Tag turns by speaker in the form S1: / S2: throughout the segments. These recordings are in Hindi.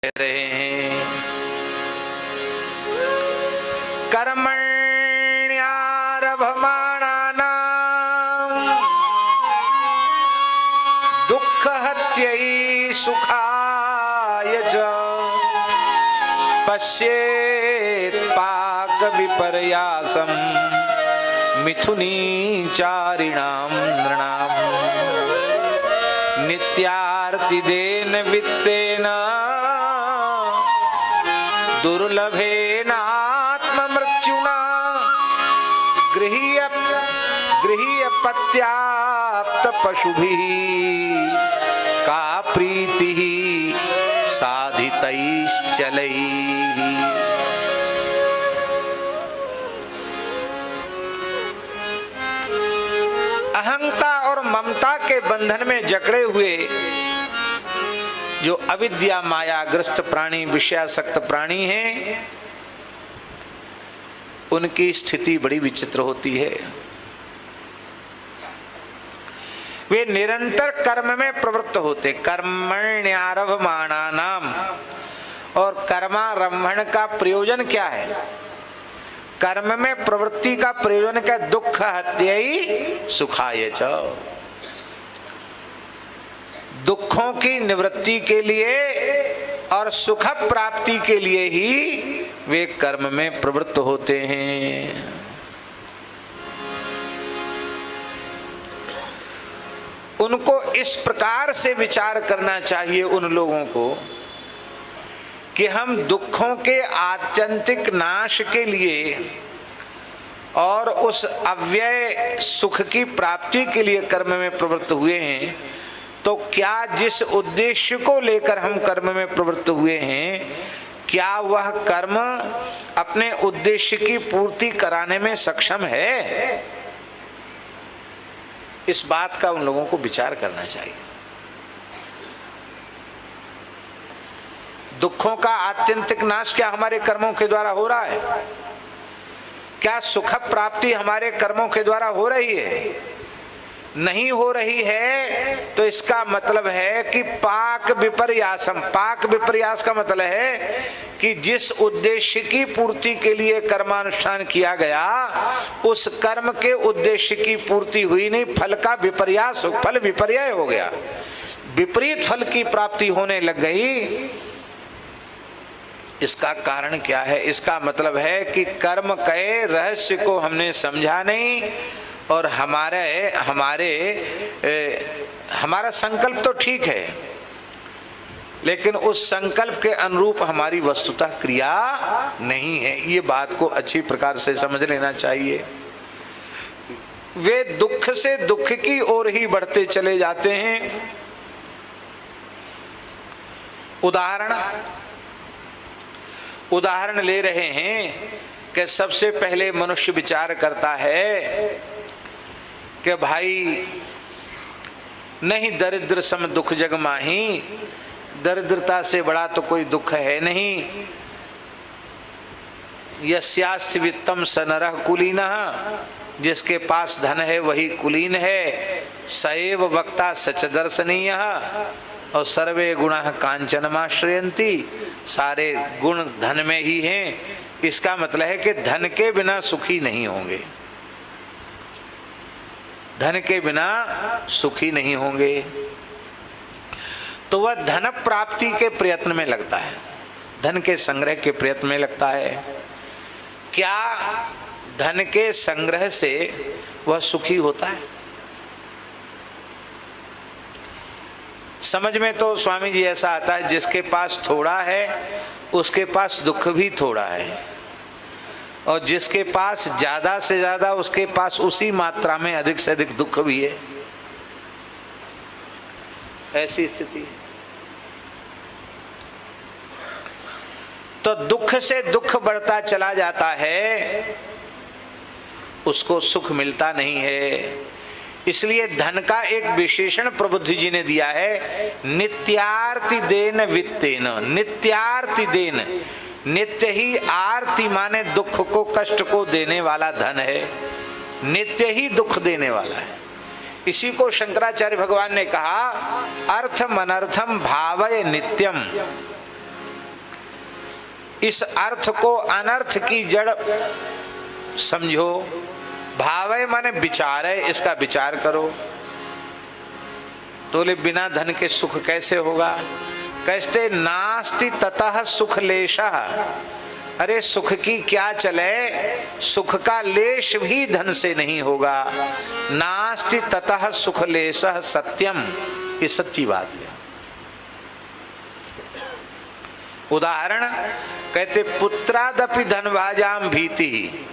S1: रहे हैं। कर्मण्यारभमाणानां दुःखहत्यै सुखाय च पश्येत् पाकविपर्यासं मिथुनीचारिणां नृणाम् नित्यार्तिदेन वित्तेन दुर्लभेनात्ममृत्युना गृह्यपत्याप्त पशुभिः का प्रीतिः साधितैश्चलैः। अहंता और ममता के बंधन में जकड़े हुए जो अविद्या मायाग्रस्त प्राणी, विषयासक्त प्राणी हैं, उनकी स्थिति बड़ी विचित्र होती है। वे निरंतर कर्म में प्रवृत्त होते। कर्मण्यारभमाणानाम, और कर्मारंभण का प्रयोजन क्या है? कर्म में प्रवृत्ति का प्रयोजन क्या? दुख हत्यै सुखाय च, दुखों की निवृत्ति के लिए और सुख प्राप्ति के लिए ही वे कर्म में प्रवृत्त होते हैं। उनको इस प्रकार से विचार करना चाहिए उन लोगों को कि हम दुखों के आत्यंतिक नाश के लिए और उस अव्यय सुख की प्राप्ति के लिए कर्म में प्रवृत्त हुए हैं, तो क्या जिस उद्देश्य को लेकर हम कर्म में प्रवृत्त हुए हैं, क्या वह कर्म अपने उद्देश्य की पूर्ति कराने में सक्षम है? इस बात का उन लोगों को विचार करना चाहिए। दुखों का आत्यंतिक नाश क्या हमारे कर्मों के द्वारा हो रहा है? क्या सुख प्राप्ति हमारे कर्मों के द्वारा हो रही है? नहीं हो रही है तो इसका मतलब है कि पाक विपर्यासम, पाक विपर्यास का मतलब है कि जिस उद्देश्य की पूर्ति के लिए कर्मानुष्ठान किया गया, उस कर्म के उद्देश्य की पूर्ति हुई नहीं, फल का विपर्यास, फल विपर्यय हो गया, विपरीत फल की प्राप्ति होने लग गई। इसका कारण क्या है? इसका मतलब है कि कर्म के रहस्य को हमने समझा नहीं, और हमारा संकल्प तो ठीक है, लेकिन उस संकल्प के अनुरूप हमारी वस्तुतः क्रिया नहीं है। ये बात को अच्छी प्रकार से समझ लेना चाहिए। वे दुख से दुख की ओर ही बढ़ते चले जाते हैं। उदाहरण ले रहे हैं कि सबसे पहले मनुष्य विचार करता है कि भाई नहीं, दरिद्र सम दुख जग माही, दरिद्रता से बड़ा तो कोई दुख है नहीं। यस्यास्ति वित्तम स नरः कुलीनः, जिसके पास धन है वही कुलीन है। सएव वक्ता सच दर्शनीयः, और सर्वे गुणाः कांचनमाश्रयन्ति, सारे गुण धन में ही हैं। इसका मतलब है कि धन के बिना सुखी नहीं होंगे, धन के बिना सुखी नहीं होंगे। तो वह धन प्राप्ति के प्रयत्न में लगता है, धन के संग्रह के प्रयत्न में लगता है। क्या धन के संग्रह से वह सुखी होता है? समझ में तो स्वामी जी ऐसा आता है, जिसके पास थोड़ा है उसके पास दुख भी थोड़ा है, और जिसके पास ज्यादा से ज्यादा उसके पास उसी मात्रा में अधिक से अधिक दुख भी है। ऐसी स्थिति है। तो दुख से दुख बढ़ता चला जाता है, उसको सुख मिलता नहीं है। इसलिए धन का एक विशेषण प्रबुद्ध जी ने दिया है, नित्यार्ति देन वित्तेन। नित्यार्ति देन, नित्य ही आरती माने दुख को, कष्ट को देने वाला धन है, नित्य ही दुख देने वाला है। इसी को शंकराचार्य भगवान ने कहा, अर्थम अनर्थम भावय नित्यम। इस अर्थ को अनर्थ की जड़ समझो। भावय माने विचार है, इसका विचार करो। तो ले बिना धन के सुख कैसे होगा? कहते नास्ति ततः सुख लेशः। अरे सुख की क्या चले, सुख का लेश भी धन से नहीं होगा। नास्ति ततः सुख लेशः सत्यम, ये सच्ची बात है। उदाहरण कहते पुत्रादपि धनभाजाम भीति,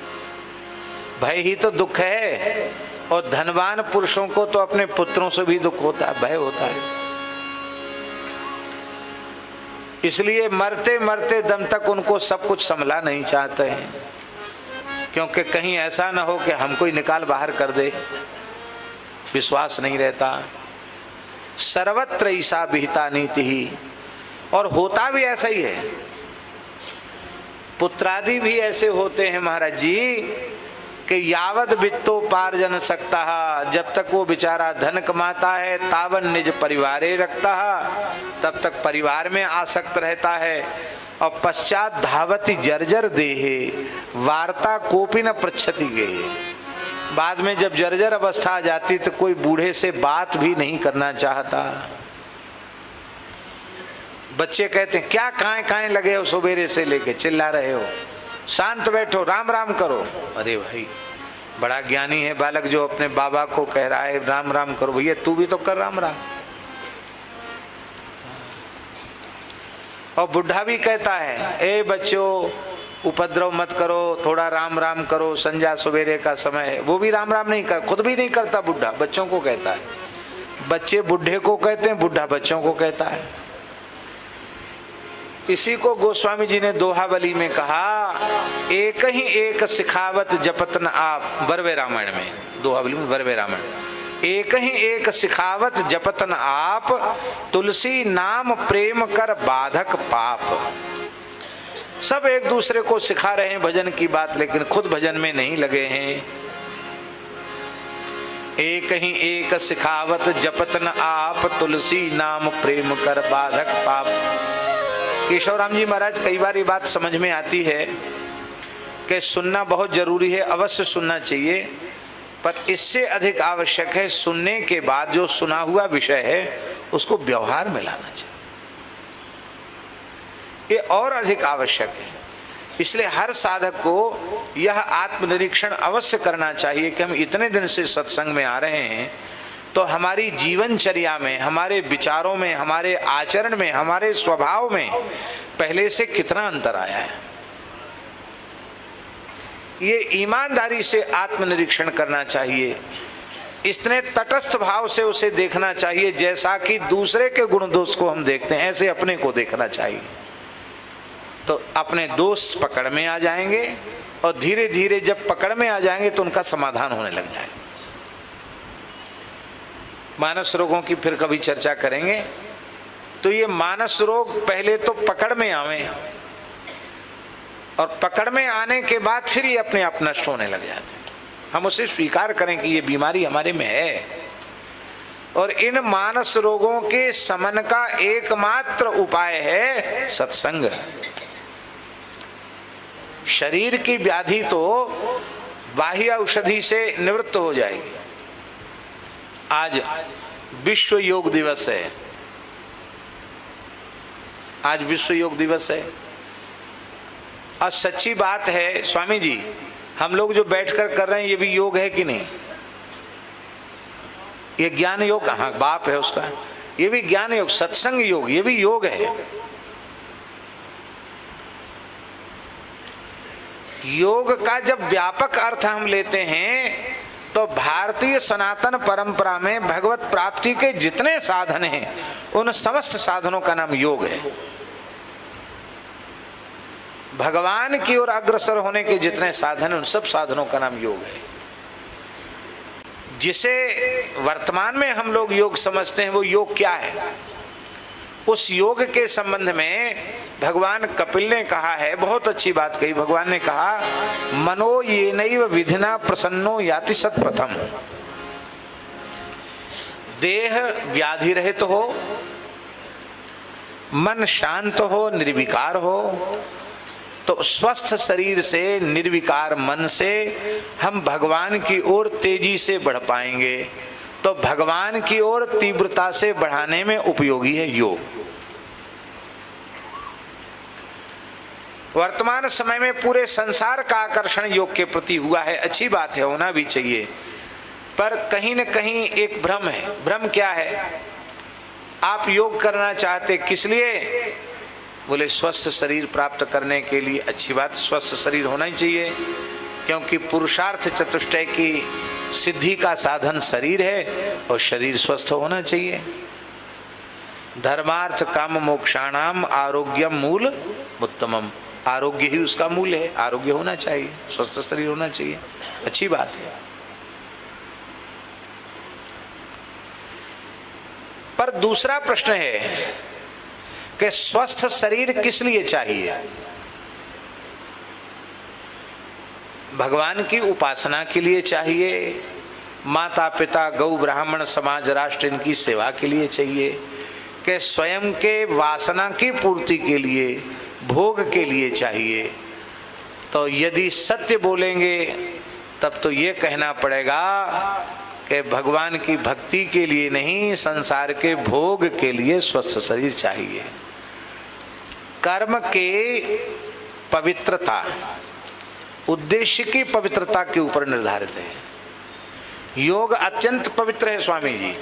S1: भय ही तो दुख है, और धनवान पुरुषों को तो अपने पुत्रों से भी दुख होता है, भय होता है। इसलिए मरते मरते दम तक उनको सब कुछ संभला नहीं चाहते हैं, क्योंकि कहीं ऐसा ना हो कि हमको ही निकाल बाहर कर दे, विश्वास नहीं रहता। सर्वत्र ईसा विहिता नीति ही, और होता भी ऐसा ही है। पुत्रादि भी ऐसे होते हैं महाराज जी कि यावद वित्तोपार्जन सकता, जब तक वो बेचारा धन कमाता है तावन निज परिवारे रखता, तब तक परिवार में आसक्त रहता है। और पश्चात धावती जर्जर देहे वार्ता कोपी न पृच्छति गेहे। बाद में जब जर्जर अवस्था आ जाती तो कोई बूढ़े से बात भी नहीं करना चाहता। बच्चे कहते हैं क्या काएं लगे हो, सुबेरे से लेके चिल्ला रहे हो, शांत बैठो, राम राम करो। अरे भाई बड़ा ज्ञानी है बालक जो अपने बाबा को कह रहा है राम राम करो। भैया तू भी तो कर राम राम। और बुढ़ा भी कहता है ए बच्चों उपद्रव मत करो, थोड़ा राम राम करो, संध्या सवेरे का समय है। वो भी राम राम नहीं कर, खुद भी नहीं करता बुढ़ा, बच्चों को कहता है। बच्चे बुढ़े को कहते हैं, बुढ़ा बच्चों को कहता है। इसी को गोस्वामी जी ने दोहावली में कहा, एक ही एक सिखावत जपतन आप, बरवे रामायण में, दोहावली में बरवे रामायण, एक ही एक सिखावत जपतन आप, तुलसी नाम प्रेम कर बाधक पाप। सब एक दूसरे को सिखा रहे हैं भजन की बात, लेकिन खुद भजन में नहीं लगे हैं। एक ही एक सिखावत जपतन आप, तुलसी नाम प्रेम कर बाधक पाप। केशव राम जी महाराज कई बार ये बात समझ में आती है कि सुनना बहुत जरूरी है, अवश्य सुनना चाहिए, पर इससे अधिक आवश्यक है सुनने के बाद जो सुना हुआ विषय है उसको व्यवहार में लाना चाहिए। ये और अधिक आवश्यक है। इसलिए हर साधक को यह आत्मनिरीक्षण अवश्य करना चाहिए कि हम इतने दिन से सत्संग में आ रहे हैं तो हमारी जीवनचर्या में, हमारे विचारों में, हमारे आचरण में, हमारे स्वभाव में पहले से कितना अंतर आया है। ये ईमानदारी से आत्मनिरीक्षण करना चाहिए। इतने तटस्थ भाव से उसे देखना चाहिए जैसा कि दूसरे के गुण दोष को हम देखते हैं, ऐसे अपने को देखना चाहिए। तो अपने दोष पकड़ में आ जाएंगे और धीरे धीरे जब पकड़ में आ जाएंगे तो उनका समाधान होने लग जाएगा। मानस रोगों की फिर कभी चर्चा करेंगे। तो ये मानस रोग पहले तो पकड़ में आवे और पकड़ में आने के बाद फिर ये अपने आप नष्ट होने लग जाते। हम उसे स्वीकार करें कि ये बीमारी हमारे में है। और इन मानस रोगों के शमन का एकमात्र उपाय है सत्संग। शरीर की व्याधि तो बाह्य औषधि से निवृत्त हो जाएगी। आज विश्व योग दिवस है, आज विश्व योग दिवस है। और सच्ची बात है स्वामी जी, हम लोग जो बैठकर कर रहे हैं ये भी योग है कि नहीं? ये ज्ञान योग, हाँ बाप है उसका, ये भी ज्ञान योग, सत्संग योग, ये भी योग है। योग का जब व्यापक अर्थ हम लेते हैं तो भारतीय सनातन परंपरा में भगवत प्राप्ति के जितने साधन हैं उन समस्त साधनों का नाम योग है। भगवान की ओर अग्रसर होने के जितने साधन हैं उन सब साधनों का नाम योग है। जिसे वर्तमान में हम लोग योग समझते हैं वो योग क्या है? उस योग के संबंध में भगवान कपिल ने कहा है, बहुत अच्छी बात कही। भगवान ने कहा मनो ये नैव विधिना प्रसन्नो याति सत्पथम। देह व्याधि रहित हो, मन शांत हो, निर्विकार हो, तो स्वस्थ शरीर से, निर्विकार मन से हम भगवान की ओर तेजी से बढ़ पाएंगे। तो भगवान की ओर तीव्रता से बढ़ाने में उपयोगी है योग। वर्तमान समय में पूरे संसार का आकर्षण योग के प्रति हुआ है, अच्छी बात है, होना भी चाहिए। पर कहीं न कहीं एक भ्रम है। भ्रम क्या है? आप योग करना चाहते किस लिए? बोले स्वस्थ शरीर प्राप्त करने के लिए। अच्छी बात, स्वस्थ शरीर होना ही चाहिए, क्योंकि पुरुषार्थ चतुष्टय की सिद्धि का साधन शरीर है और शरीर स्वस्थ होना चाहिए। धर्मार्थ काम मोक्षाणाम आरोग्यम मूल उत्तमम। आरोग्य ही उसका मूल है, आरोग्य होना चाहिए, स्वस्थ शरीर होना चाहिए, अच्छी बात है। पर दूसरा प्रश्न है कि स्वस्थ शरीर किस लिए चाहिए? भगवान की उपासना के लिए चाहिए, माता पिता गौ ब्राह्मण समाज राष्ट्र इनकी सेवा के लिए चाहिए, कि स्वयं के वासना की पूर्ति के लिए, भोग के लिए चाहिए? तो यदि सत्य बोलेंगे तब तो ये कहना पड़ेगा कि भगवान की भक्ति के लिए नहीं, संसार के भोग के लिए स्वस्थ शरीर चाहिए। कर्म के पवित्रता उद्देश्य की पवित्रता के ऊपर निर्धारित है। योग अत्यंत पवित्र है स्वामी जी।